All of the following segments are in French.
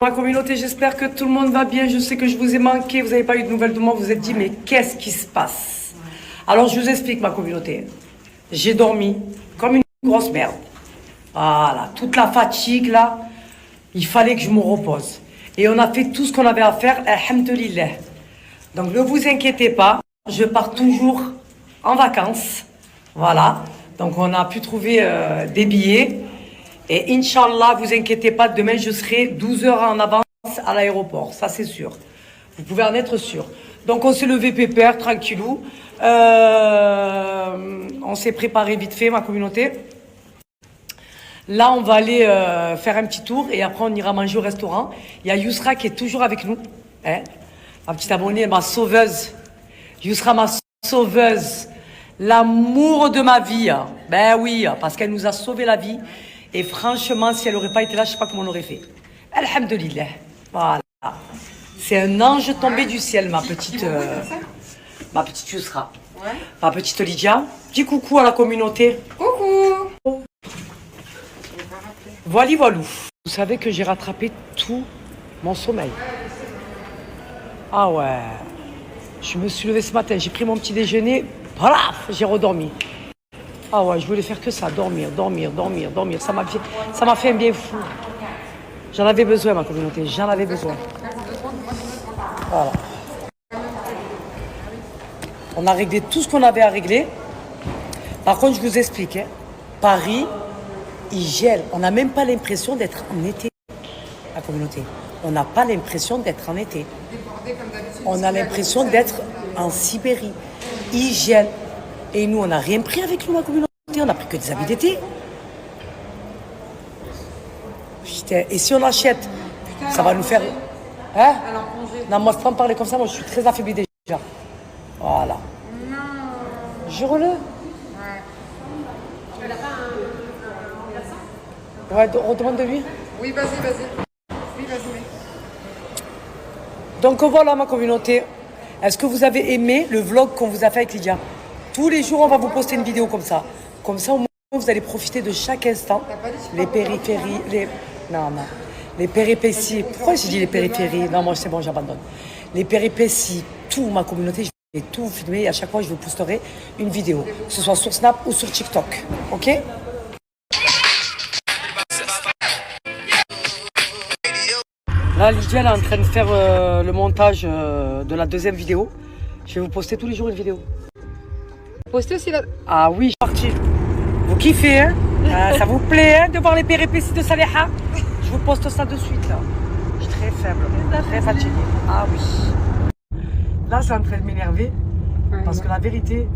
Ma communauté, j'espère que tout le monde va bien. Je sais que je vous ai manqué, vous n'avez pas eu de nouvelles de moi. Vous vous êtes dit, mais qu'est-ce qui se passe? Alors, je vous explique, ma communauté. J'ai dormi comme une grosse merde. Voilà, toute la fatigue, là, il fallait que je me repose. Et on a fait tout ce qu'on avait à faire, alhamdoulilah. Donc, ne vous inquiétez pas, je pars toujours en vacances. Voilà, donc on a pu trouver des billets. Et Inch'Allah, vous inquiétez pas, demain je serai 12 heures en avance à l'aéroport, ça c'est sûr. Vous pouvez en être sûr. Donc on s'est levé pépère, tranquillou. On s'est préparé vite fait, ma communauté. Là, on va aller faire un petit tour et après on ira manger au restaurant. Il y a Yousra qui est toujours avec nous. Hein? Ma petite abonnée, ma sauveuse. Yousra, ma sauveuse. L'amour de ma vie. Ben oui, parce qu'elle nous a sauvé la vie. Et franchement, si elle n'aurait pas été là, je ne sais pas comment on aurait fait. Alhamdoulilah. Voilà. C'est un ange tombé du ciel, ma petite Yousra. Ouais. Ma petite Lydia. Dis coucou à la communauté. Coucou. Voilà, voilou. Vous savez que j'ai rattrapé tout mon sommeil. Ah ouais. Je me suis levée ce matin, j'ai pris mon petit déjeuner. Voilà, j'ai redormi. Ah ouais, je voulais faire que ça, dormir. Ça m'a fait un bien fou. J'en avais besoin, ma communauté, j'en avais besoin. Voilà. On a réglé tout ce qu'on avait à régler. Par contre, je vous explique, hein, Paris, il gèle. On n'a même pas l'impression d'être en été, la communauté. On n'a pas l'impression d'être en été. On a l'impression d'être en Sibérie. Il gèle. Et nous, on n'a rien pris avec nous, la communauté. On n'a pris que des habits d'été. Putain. Et si on achète, putain, ça va nous faire... Hein? Non, moi, je peux en parler comme ça. Moi, je suis très affaiblie déjà. Voilà. Non. Jure-le. Ouais. Ouais, redemande de lui. Oui, vas-y. Oui, vas-y. Donc voilà, ma communauté. Est-ce que vous avez aimé le vlog qu'on vous a fait avec Lydia? Tous les jours, on va vous poster une vidéo comme ça. Comme ça, au moins, vous allez profiter de chaque instant. Les périphéries, les péripéties. Pourquoi j'ai dit les périphéries? Non, moi, c'est bon, j'abandonne. Les péripéties, tout, ma communauté, je vais tout filmer et à chaque fois, je vous posterai une vidéo. Que ce soit sur Snap ou sur TikTok. OK? Là, Lydia, elle est en train de faire le montage de la deuxième vidéo. Je vais vous poster tous les jours une vidéo. Postez aussi là. Ah oui, parti. Vous kiffez, hein? Ça vous plaît, hein, de voir les péripéties de Saleha? Je vous poste ça de suite, là. Je suis très faible, très fatiguée. Ah oui. Là, c'est en train de m'énerver. Parce que la vérité,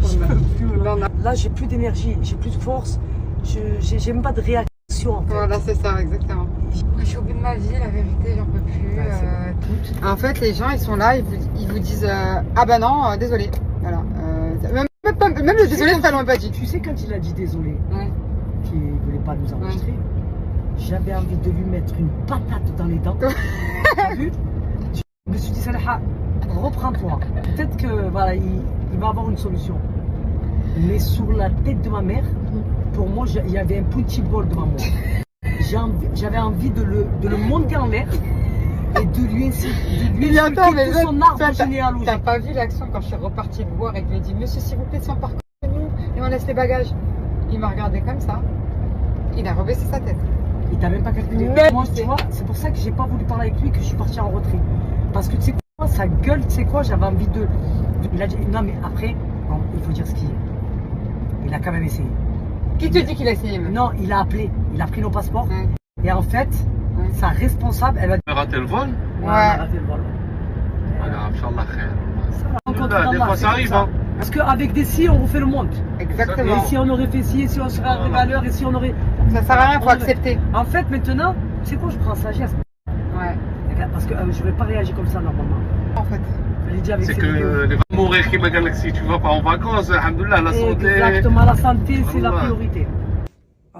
je peux plus. Là, j'ai plus d'énergie, j'ai plus de force. J'ai même pas de réaction. En fait. Voilà, c'est ça, exactement. Je suis au bout de ma vie, la vérité, j'en peux plus. En fait, les gens, ils sont là, ils vous disent ah bah non, désolé. Voilà. Même le désolé, ça l'ont pas dit. Tu sais, quand il a dit désolé, qu'il ne voulait pas nous enregistrer, j'avais envie de lui mettre une patate dans les dents. T'as vu? Je me suis dit, Saleha, reprends-toi. Peut-être que voilà, il va avoir une solution. Mais sur la tête de ma mère, pour moi, il y avait un petit bol devant moi. J'avais envie de le monter en l'air et de lui expliquer son arbre généalogique. T'as pas vu l'action quand je suis repartie le voir et que je lui ai dit monsieur, s'il vous plaît, si on part comme nous et on laisse les bagages. Il m'a regardé comme ça. Il a rebaissé sa tête. Il t'a même pas calculé. Moi, tu vois, c'est pour ça que j'ai pas voulu parler avec lui, que je suis partie en retrait. Parce que tu sais quoi, sa gueule, tu sais quoi, j'avais envie de. Il a dit non, mais après, bon, il faut dire ce qu'il est. Il a quand même essayé. Qui te dit qu'il a essayé? Non, il a appelé, il a pris nos passeports. Et en fait, sa responsable, elle va dire. Elle a raté le vol? Ouais, elle a raté le vol. Voilà, Inch'Allah khair. Des fois ça arrive, hein. Parce qu'avec des si, on refait le monde. Exactement. Et si on aurait fait ci, et si on serait arrivé à l'heure, et si on aurait. Ça sert à rien, faut accepter. En fait, maintenant, tu sais quoi, je prends sagesse. Ouais. Parce que je vais pas réagir comme ça normalement. En fait. C'est que les vont mourir qui m'a dit si tu vas pas en vacances, alhamdoulilah, la santé. Exactement, la santé, c'est la priorité.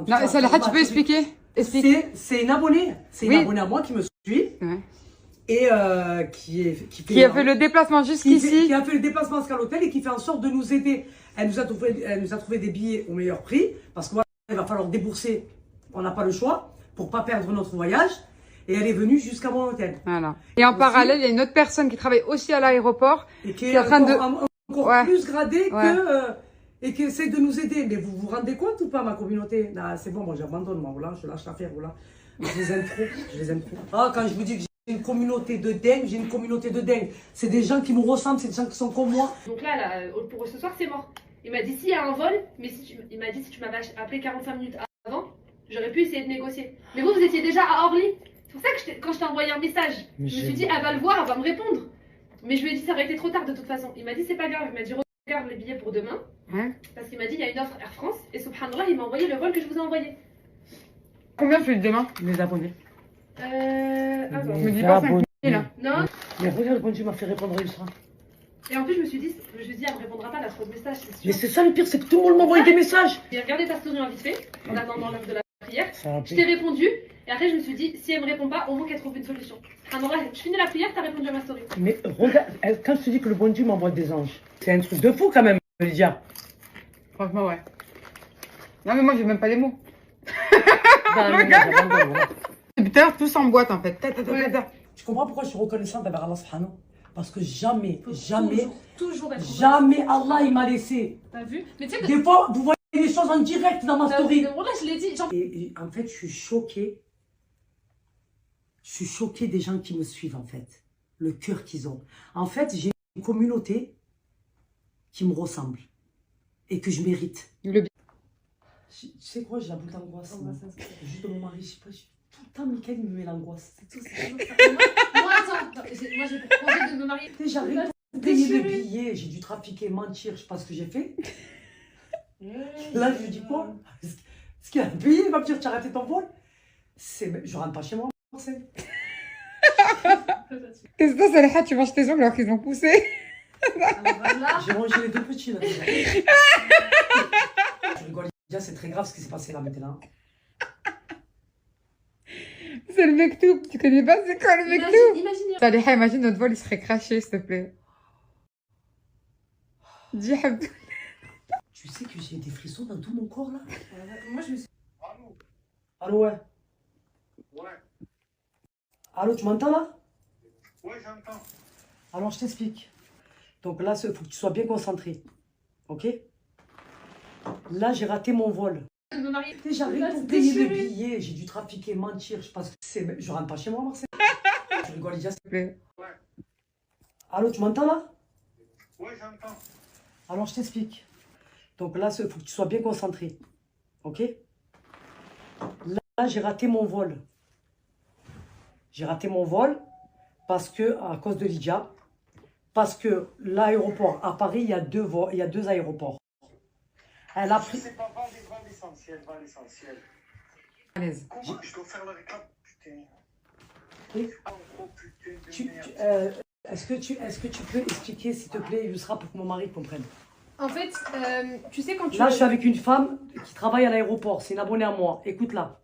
Non, Saleha, tu peux expliquer? C'est une abonnée. C'est une abonnée à moi qui me suit. Ouais. Et qui a fait le déplacement jusqu'ici. Qui a fait le déplacement jusqu'à l'hôtel et qui fait en sorte de nous aider. Elle nous a trouvé des billets au meilleur prix. Parce que voilà, il va falloir débourser. On n'a pas le choix. pour pas perdre notre voyage. Et elle est venue jusqu'à mon hôtel. Voilà. Et en parallèle, il y a une autre personne qui travaille aussi à l'aéroport. Et qui est en train encore ouais. plus gradée ouais. et qui essaie de nous aider. Mais vous vous rendez compte ou pas, ma communauté? Non, c'est bon, moi j'abandonne, moi, voilà, je lâche l'affaire, voilà. Je les aime trop, je les aime trop. Ah, quand je vous dis que j'ai une communauté de dingue, j'ai une communauté de dingue. C'est des gens qui me ressemblent, c'est des gens qui sont comme moi. Donc là, pour ce soir, c'est mort. Il m'a dit s'il y a un vol, mais il m'a dit si tu m'avais appelé 45 minutes avant, j'aurais pu essayer de négocier. Mais vous étiez déjà à Orly. C'est pour ça que quand je t'ai envoyé un message, je me suis dit elle va le voir, elle va me répondre. Mais je lui ai dit ça aurait été trop tard de toute façon. Il m'a dit c'est pas grave, il m'a dit regarde les billets pour demain. Parce qu'il m'a dit il y a une offre Air France et subhanallah il m'a envoyé le vol que je vous ai envoyé. Combien tu fais demain? Les abonnés. Attends. Je me dis pas 5 000 là. Non. Mais regarde quand tu m'as fait répondre à Yusra. Et en plus je me suis dit elle me répondra pas, elle a trop de messages, c'est sûr. Mais c'est ça le pire, c'est que tout le monde m'envoie des messages. J'ai regardé ta story en vite fait, en attendant l'heure de la prière. Je t'ai répondu, et après je me suis dit, si elle me répond pas, au moins qu'elle trouve une solution. Alors là, je finis la prière, t'as répondu à ma story. Mais regarde, quand je te dis que le bon Dieu m'envoie des anges, c'est un truc de fou quand même, Lydia. Franchement, ouais. Non, mais moi, j'ai même pas les mots. Putain, tous en boîte en fait. Tu comprends pourquoi je suis reconnaissante envers Allah subhanahu? Parce que jamais Toujours être jamais Allah il m'a laissé. T'as vu? Mais tu sais, Des fois, vous voyez les choses en direct dans ma story. là, je l'ai dit. Genre... Et en fait, je suis choquée. Je suis choquée des gens qui me suivent, en fait. Le cœur qu'ils ont. En fait, j'ai une communauté qui me ressemble. Et que je mérite. Tu sais quoi, j'ai la boule d'angoisse. Juste de mon mari, je sais pas, tout le temps, Mickaël, il me met l'angoisse. Moi, attends, moi j'ai pour projet de me marier. J'arrive pour payer le billet, j'ai dû trafiquer, mentir, je sais pas ce que j'ai fait. Là, je lui dis quoi? Ce qu'il a payé, il va me dire, tu as raté ton vol. Je rentre pas chez moi, Marcel. Qu'est-ce que c'est, Salha, tu manges tes ongles alors qu'ils ont poussé? J'ai mangé les deux petits là déjà. Je rigole, déjà c'est très grave ce qui s'est passé là maintenant. C'est le mektoub, tu connais pas c'est quoi le mektoub? Imagine. Salha, imagine notre vol il serait craché s'il te plaît. Dis Habib. Tu sais que j'ai des frissons dans tout mon corps là. Moi je me suis... Allô, ouais. Ouais. Allô, tu m'entends là? Ouais, j'entends. Alors je t'explique. Donc là, il faut que tu sois bien concentré. Ok? Là, j'ai raté mon vol. me marier. J'arrive pour payer le billet, j'ai dû trafiquer, mentir, je pense que c'est... Je rentre pas chez moi, Marcel. Je rigole déjà, s'il te plaît. Ouais. Allô, tu m'entends là? Ouais, j'entends. Alors je t'explique. Donc là, il faut que tu sois bien concentré. Ok? Là, j'ai raté mon vol. J'ai raté mon vol parce que, à cause de Lydia, parce que l'aéroport, à Paris, il y a deux aéroports. Elle a pris... C'est pas, va l'essentiel, va l'essentiel. À l'aise. Comment je dois faire le récap, putain. Oui. Oh putain de merde. Est-ce que tu peux expliquer, s'il te plaît, Yusra, pour que mon mari comprenne? En fait, tu sais quand tu... Là, je suis avec une femme qui travaille à l'aéroport. C'est une abonnée à moi. Écoute-la.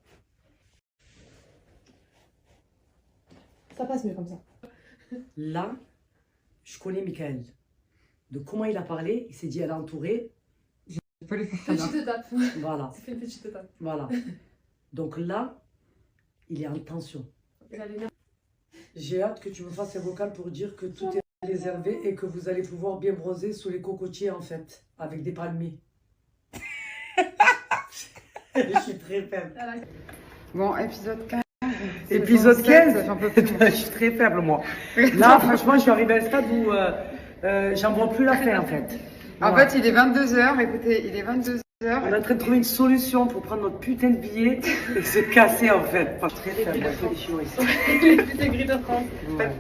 Ça passe mieux comme ça. Là, je connais Michael. De comment il a parlé, il s'est dit elle est entourée. Il faut les faire ça. Petite étape. Voilà, Ça fait une petite étape. voilà. Donc là, il est en tension. J'ai hâte que tu me fasses un vocal pour dire que tout est réservé et que vous allez pouvoir bien bronzer sous les cocotiers en fait, avec des palmiers. Je suis très faible. Bon, épisode 15. Épisode 15, j'en peux plus. je suis très faible moi. Là, franchement, je suis arrivé à un stade où j'en vois plus la fin en fait. En Voilà. fait, il est 22h. Écoutez, il est 22h. On est en train de trouver une solution pour prendre notre putain de billet et se casser en fait. Pas très faible, moi, je fais des Chinois ici. Les putains gris de France. Ouais.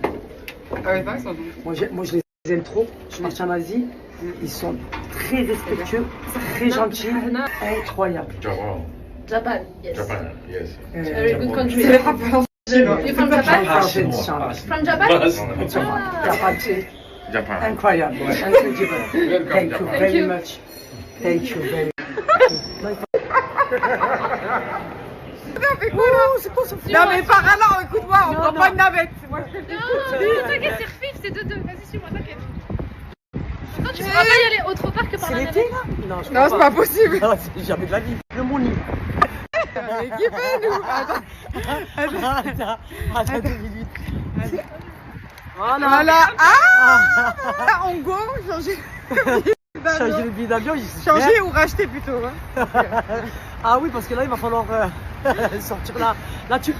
Ah ouais, pas, ils sont bons. Moi, je les aime trop. Je suis partie en Asie. Ils sont très respectueux, très gentils, incroyables. Japan, yes. Japan, yes. Very good country. C'est les rappeurs. You're from Japan? Ah, From Japan? Japan. Incroyable. Incroyable. Thank you very much. Thank you very much. C'est quoi ce Non, mais par là, écoute-moi, on prend pas une navette. Moi, je fais Non, t'inquiète, c'est refif, c'est deux. Vas-y, suis-moi, t'inquiète. Non, tu pourras pas y aller autre part que par C'est la l'été navette. là? Non, Non, c'est pas possible. Non, c'est jamais de la vie. Le mon lit. Équipez-nous. Attends. Attends 2008. Voilà. Ah en go, changer. Changer le billet d'avion. Changer ou racheter plutôt. Hein. Ah oui, parce que là, il va falloir sortir là tu.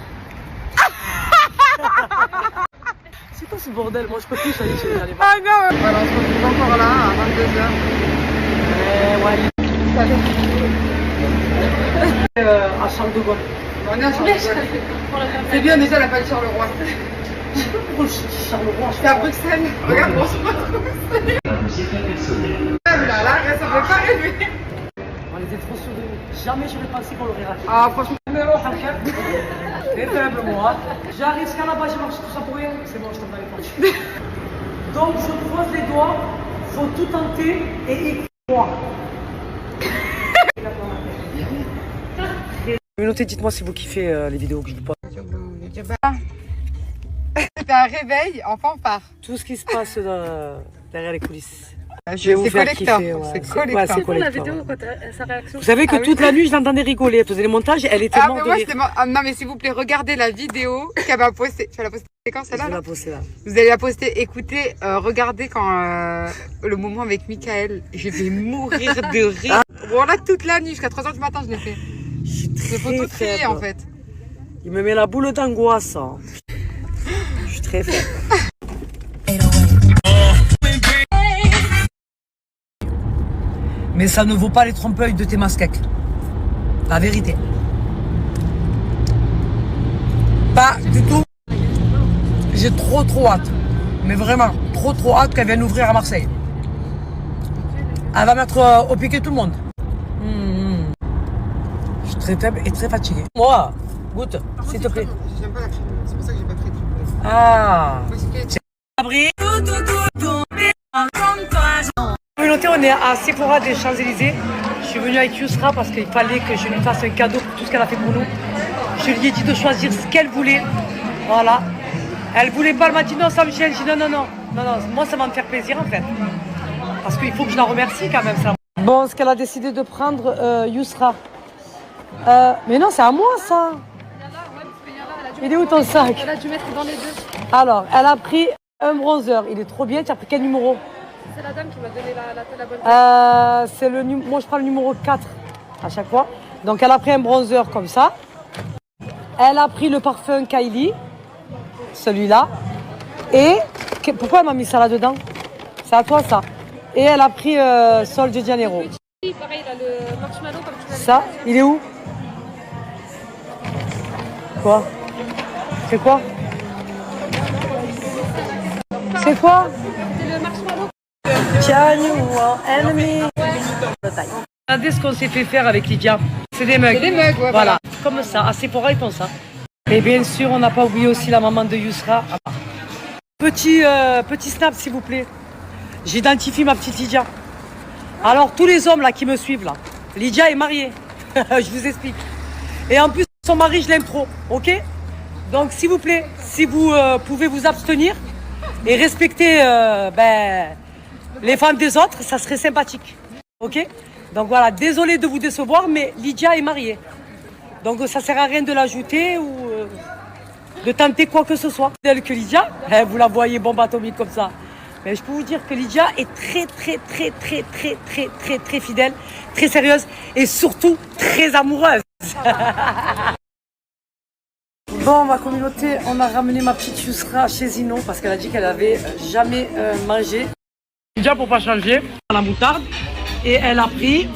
C'est quoi ce bordel? Moi, je peux plus changer chez les animaux. Ah non. Voilà, on se retrouve encore là à 22h. Ouais. À Charles de Gaulle. On est à Charleroi. C'est bien déjà, elle a pas dit Charleroi. Charleroi, C'est à Bruxelles. Regarde, on se retrouve. Là, ça fait pas rêver. On était trop sûrs de nous. Jamais j'aurais pensé qu'on l'aurait raté. Ah, franchement. Très faible, moi. J'arrive jusqu'à là-bas, j'ai marché tout ça pour rien. C'est bon, je tombe dans les portes. Donc, je croise les doigts. Faut tout tenter et écrire-moi. Communauté, dites-moi si vous kiffez les vidéos que je vous poste. C'est un réveil en fanfare. Tout ce qui se passe derrière les coulisses. C'est collector. Kiffer, ouais. C'est collector. C'est Pour la collector, vidéo, ouais. quand sa réaction. Vous savez que Ah oui. toute la nuit, je l'entendais rigoler. Elle faisait les montages, elle était Ah, morte mais de moi, rire. c'était non, mais s'il vous plaît, regardez la vidéo qu'elle va poster. Tu vas la poster quand Je celle-là vais là la poster là. Vous allez la poster. Écoutez, regardez quand le moment avec Michael. Je vais mourir de rire. Voilà, toute la nuit, jusqu'à 3h du matin, je l'ai fait. Je suis Il faut très tout trier faible. en fait. Il me met la boule d'angoisse. Hein. Je suis très faible. Mais ça ne vaut pas les trompe-l'œil de tes masquecs. La vérité. Pas du tout. J'ai trop hâte. Mais vraiment, trop hâte qu'elle vienne ouvrir à Marseille. Elle va mettre au piquet tout le monde. Je suis très faible et très fatiguée. Moi, goûte, s'il te plaît. J'aime pas la crème. C'est pour ça que j'ai pas pris de crème. Ah. C'est Abri. Communauté, on est à Sephora des Champs-Élysées. Je suis venue avec Yousra parce qu'il fallait que je lui fasse un cadeau pour tout ce qu'elle a fait pour nous. Je lui ai dit de choisir ce qu'elle voulait. Voilà. Elle voulait pas, elle m'a dit non, ça me gêne. J'ai dit non, moi ça va me faire plaisir en fait. Parce qu'il faut que je la remercie quand même. Ça. Bon, ce qu'elle a décidé de prendre, Yousra. Mais non, c'est à moi ça. Il est où ton sac? Elle a dû mettre dans les deux. Alors, elle a pris un bronzer. Il est trop bien. Tu as pris quel numéro? C'est la dame qui m'a donné la bonne. C'est moi je prends le numéro 4 à chaque fois. Donc elle a pris un bronzer comme ça. Elle a pris le parfum Kylie, celui-là. Et pourquoi elle m'a mis ça là-dedans? C'est à toi ça. Et elle a pris Sol de Janeiro. Pareil, il a le marshmallow comme tu l'avais Ça, il est où? Quoi? C'est quoi? C'est quoi? C'est le marshmallow. Regardez ce qu'on s'est fait faire avec Lydia. C'est des mugs. des mugs, ouais, Voilà. Comme ça. À Sephora, ils font ça. Et bien sûr, on n'a pas oublié aussi la maman de Yousra. Petit snap, s'il vous plaît. J'identifie ma petite Lydia. Alors, tous les hommes là qui me suivent là, Lydia est mariée. Je vous explique. Et en plus, son mari, je l'aime trop. Ok? Donc, s'il vous plaît, si vous pouvez vous abstenir et respecter les femmes des autres, ça serait sympathique. Ok? Donc voilà, désolé de vous décevoir, mais Lydia est mariée. Donc ça sert à rien de l'ajouter ou de tenter quoi que ce soit. Telle que Lydia, vous la voyez bombe atomique comme ça. Mais je peux vous dire que Lydia est très fidèle, très sérieuse et surtout très amoureuse. Bon, ma communauté, on a ramené ma petite Yousra chez Zino parce qu'elle a dit qu'elle avait jamais mangé. Lydia, pour pas changer, la moutarde. Et elle a pris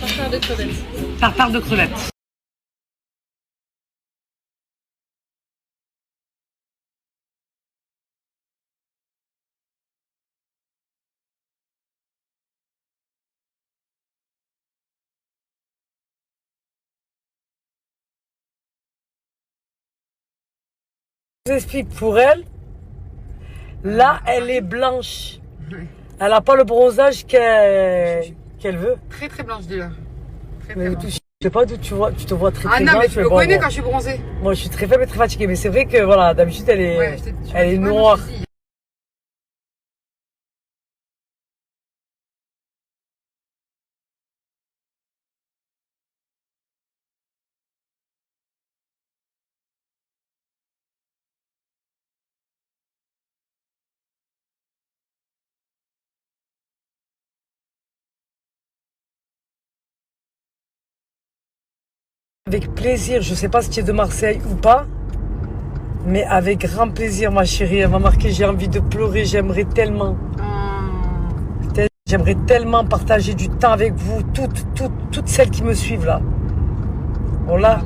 Tartare de crevettes. tartare de crevettes. Je vous explique, pour elle, là, elle est blanche. Elle n'a pas le bronzage qu'elle veut. très blanche déjà. Très Mais blanche. je sais pas d'où tu vois, tu te vois très Ah non, blanche, mais tu me bon, connais bon. quand je suis bronzée. Moi, je suis très faible et très fatiguée, mais c'est vrai que voilà, d'habitude, elle est, Ouais, elle est ouais, noire. je te dis, Avec plaisir, je sais pas si tu es de Marseille ou pas, mais avec grand plaisir, ma chérie. Elle m'a marqué, j'ai envie de pleurer, j'aimerais tellement. J'aimerais tellement partager du temps avec vous, toutes celles qui me suivent là. Voilà,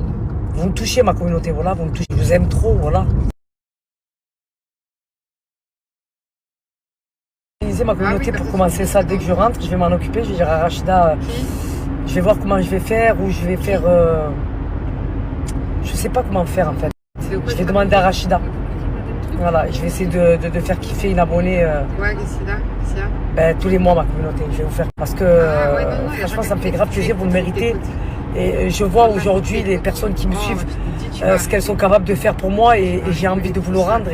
vous me touchez ma communauté, voilà, vous me touchez, je vous aime trop, voilà. Ma communauté pour commencer ça dès que je rentre, je vais m'en occuper, je vais dire à Rachida, je vais voir comment je vais faire, ou je vais faire, je sais pas comment faire en fait. Je vais demander à Rachida. Voilà, je vais essayer de faire kiffer une abonnée. Ouais, qu'est-ce qu'il y a? Tous les mois ma communauté, je vais vous faire parce que franchement ça me fait grave plaisir, vous le méritez. Et je vois aujourd'hui les personnes qui me suivent, ce qu'elles sont capables de faire pour moi et j'ai envie de vous le rendre.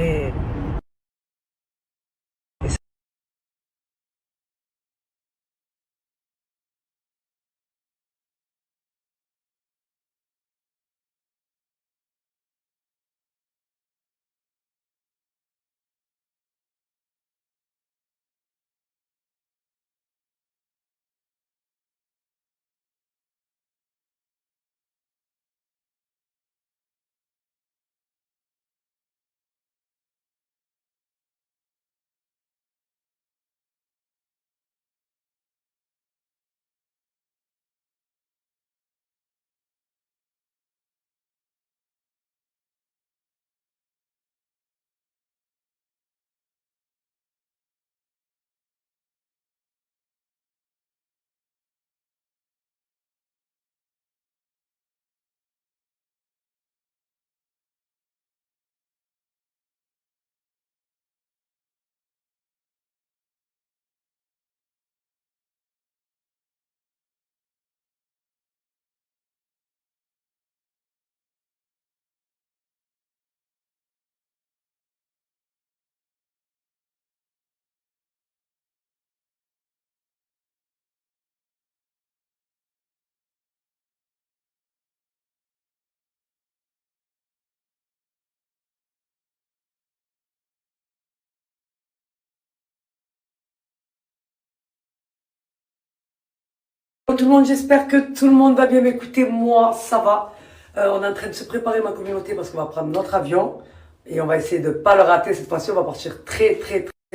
Tout le monde, j'espère que tout le monde va bien m'écouter. Moi, ça va. On est en train de se préparer ma communauté parce qu'on va prendre notre avion et on va essayer de ne pas le rater cette fois-ci. On va partir très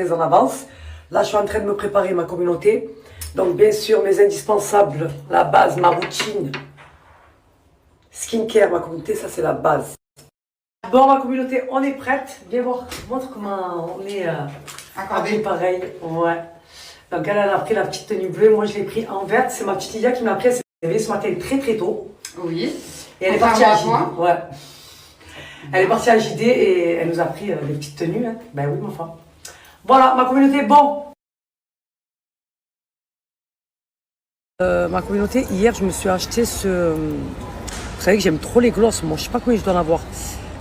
en avance. Là, je suis en train de me préparer ma communauté. Donc, bien sûr, mes indispensables, la base, ma routine. Skincare, ma communauté, ça c'est la base. Bon, ma communauté, on est prête. Viens voir, montre comment on est accordé pareil. Ouais. Donc elle a pris la petite tenue bleue, moi je l'ai pris en verte. C'est ma petite Lia qui m'a pris, elle s'est réveillée ce matin très tôt. Oui. Et elle est partie à JD. Ouais. Elle est partie à JD et elle nous a pris des petites tenues. Hein. Ben oui, ma femme. Voilà, ma communauté, bon. Ma communauté, hier je me suis acheté ce... Vous savez que j'aime trop les glosses, moi je sais pas combien je dois en avoir.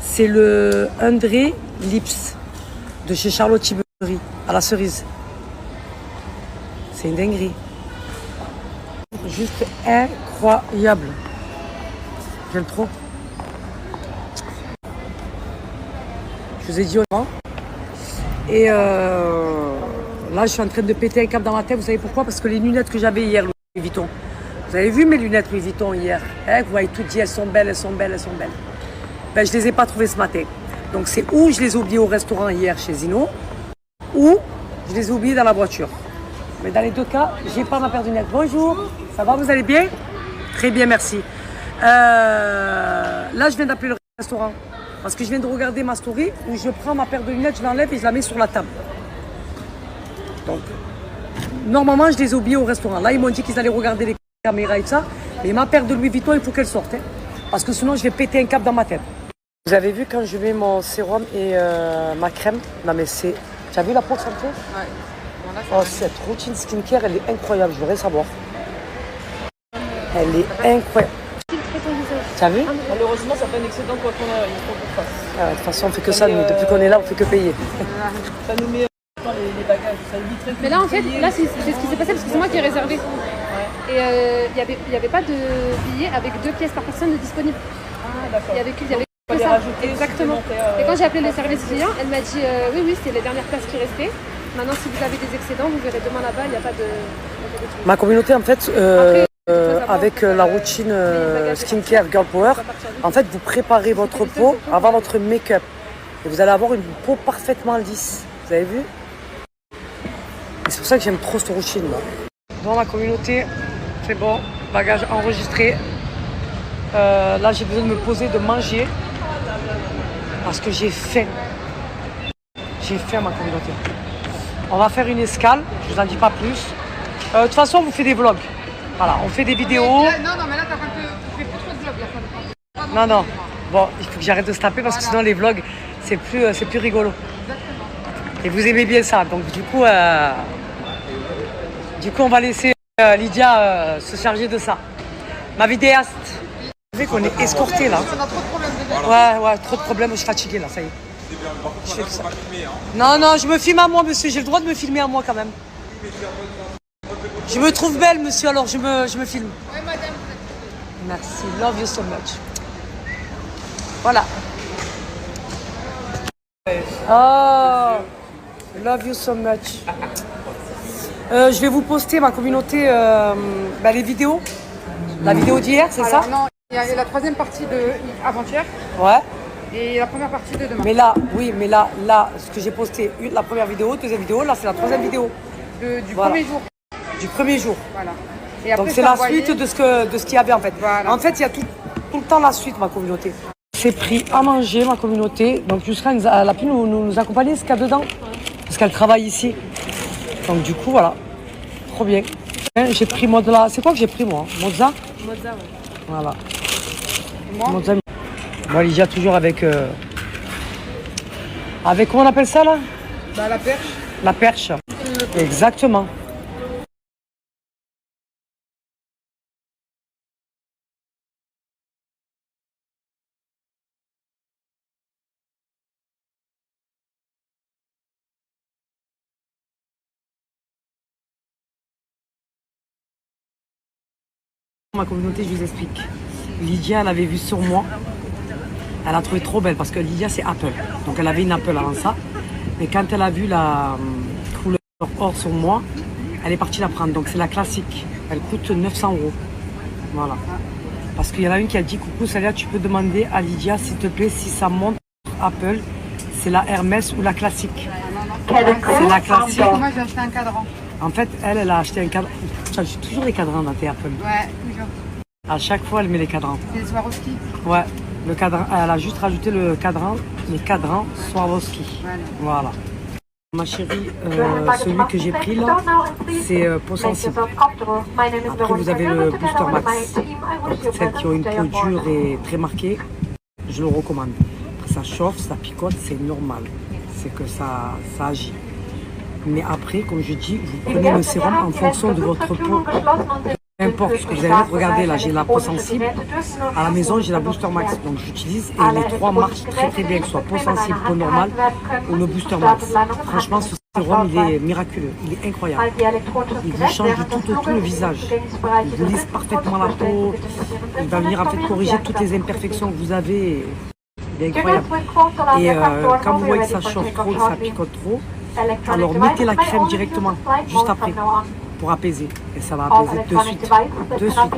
C'est le André Lips de chez Charlotte Tilbury à la cerise. C'est une dinguerie. Juste incroyable. J'aime trop. Je vous ai dit au revoir. Et là, je suis en train de péter un câble dans ma tête. Vous savez pourquoi? Parce que les lunettes que j'avais hier, Louis Vuitton. Vous avez vu mes lunettes Louis Vuitton hier? Vous voyez tout dit, elles sont belles, elles sont belles, elles sont belles. Ben, je ne les ai pas trouvées ce matin. Donc c'est où je les ai oubliées au restaurant hier chez Zino, ou je les ai oubliées dans la voiture. Mais dans les deux cas, j'ai pas ma paire de lunettes. Bonjour, ça va, vous allez bien? Très bien, merci. Là, je viens d'appeler le restaurant. Parce que je viens de regarder ma story où je prends ma paire de lunettes, je l'enlève et je la mets sur la table. Donc, normalement, je les ai oubliées au restaurant. Là, ils m'ont dit qu'ils allaient regarder les caméras et tout ça. Mais ma paire de Louis Vuitton, il faut qu'elle sorte. Hein, parce que sinon, je vais péter un câble dans ma tête. Vous avez vu quand je mets mon sérum et ma crème? Non, mais c'est... Tu as vu la peau santé? Ouais. Oh, cette routine skincare, elle est incroyable, je voudrais savoir. Elle est incroyable. Tu as vu? Malheureusement, ça fait un excédent quoi qu'on a, il faut qu'on fasse. De toute façon, on fait que ça, nous. Depuis qu'on est là, on fait que payer. Ça nous met les bagages, ça évite très. Mais là, en fait, là, c'est ce qui s'est passé parce que c'est moi qui ai réservé. Ouais. Et il y avait pas de billets avec 2 pièces par personne de disponibles. Ah, d'accord. Il y avait que ça. Exactement. Et quand j'ai appelé le service client, elle m'a dit oui, c'est les dernières places qui restaient. Maintenant, si vous avez des excédents, vous verrez demain là-bas, il n'y a pas de... Ma communauté, en fait, avec la routine skincare Girl Power. En fait, vous préparez votre peau avant votre make-up. Et vous allez avoir une peau parfaitement lisse. Vous avez vu? Et c'est pour ça que j'aime trop cette routine là. Dans ma communauté, c'est bon, bagage enregistré. Là, j'ai besoin de me poser, de manger. Parce que j'ai faim. J'ai faim, ma communauté. On va faire une escale, je vous en dis pas plus. De toute façon, on vous fait des vlogs. Voilà, on fait des vidéos. Non, mais là, tu fais plus trop de vlogs. Là, Non. Bon, il faut que j'arrête de se taper parce que sinon les vlogs, c'est plus rigolo. Exactement. Et vous aimez bien ça. Donc du coup, on va laisser Lydia se charger de ça. Ma vidéaste. Vous savez qu'on est escorté là. On a trop de problèmes déjà. Ouais, trop de problèmes. Je suis fatiguée là, ça y est. Je fais tout ça. Non, je me filme à moi, monsieur. J'ai le droit de me filmer à moi quand même. Je me trouve belle, monsieur, alors je me filme. Oui, madame. Merci. Love you so much. Voilà. Oh, love you so much. Je vais vous poster, ma communauté, les vidéos. La vidéo d'hier, c'est ça? Non, il y a la troisième partie de avant-hier Ouais. et la première partie de demain. Mais là, ce que j'ai posté, la première vidéo, deuxième vidéo, là, c'est la troisième vidéo. Du Voilà. premier jour. Du premier jour. Voilà. Et après, Donc c'est la suite de ce qu'il y avait en fait. Voilà. En fait, il y a tout le temps la suite, ma communauté. C'est pris à manger, ma communauté. Donc Yusra, elle a pu nous accompagner, ce qu'il y a dedans. Parce qu'elle travaille ici. Donc du coup, voilà. Trop bien. J'ai pris Mozza. C'est quoi que j'ai pris moi? Mozza? Mozza, ouais. Voilà. Moi Mozza. Moi, Lydia, toujours avec... Avec, comment on appelle ça, là? la perche. La perche. Exactement. Ma communauté, je vous explique. Lydia, elle avait vu sur moi. Elle a trouvé trop belle parce que Lydia, c'est Apple. Donc, elle avait une Apple avant ça. Mais quand elle a vu la couleur or sur moi, elle est partie la prendre. Donc, c'est la classique. Elle coûte 900 €. Voilà. Parce qu'il y en a une qui a dit, coucou, Salia, tu peux demander à Lydia, s'il te plaît, si ça monte Apple, c'est la Hermès ou la classique. C'est la classique. Moi, j'ai acheté un cadran. En fait, elle a acheté un cadran. Tu as toujours les cadrans dans tes Apple. Ouais, toujours. À chaque fois, elle met les cadrans. C'est des Swarovski. Ouais, le cadran, elle a juste rajouté les cadrans Swarovski. Voilà. Ma chérie, celui que j'ai pris là, c'est peau sensible. Après, vous avez le Booster Max. Donc, celles qui ont une peau dure et très marquée, je le recommande. Après, ça chauffe, ça picote, c'est normal. C'est que ça agit. Mais après, comme je dis, vous prenez le sérum en fonction de votre peau. Peu importe ce que vous allez mettre, regardez là, j'ai la peau sensible. À la maison, j'ai la Booster Max. Donc j'utilise et les trois marchent très très bien, que ce soit peau sensible, peau normale ou le Booster Max. Franchement, ce sérum, il est miraculeux, il est incroyable. Il vous change du tout au tout le visage. Il vous lisse parfaitement la peau. Il va venir en fait corriger toutes les imperfections que vous avez. Il est incroyable. Et quand vous voyez que ça chauffe trop, que ça picote trop, alors mettez la crème directement, juste après, pour apaiser. Et ça va apaiser de suite. De suite.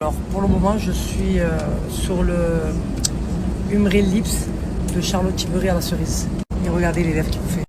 Alors pour le moment, je suis sur le Humrel Lips de Charlotte Tilbury à la cerise. Et regardez les lèvres qui vous fait.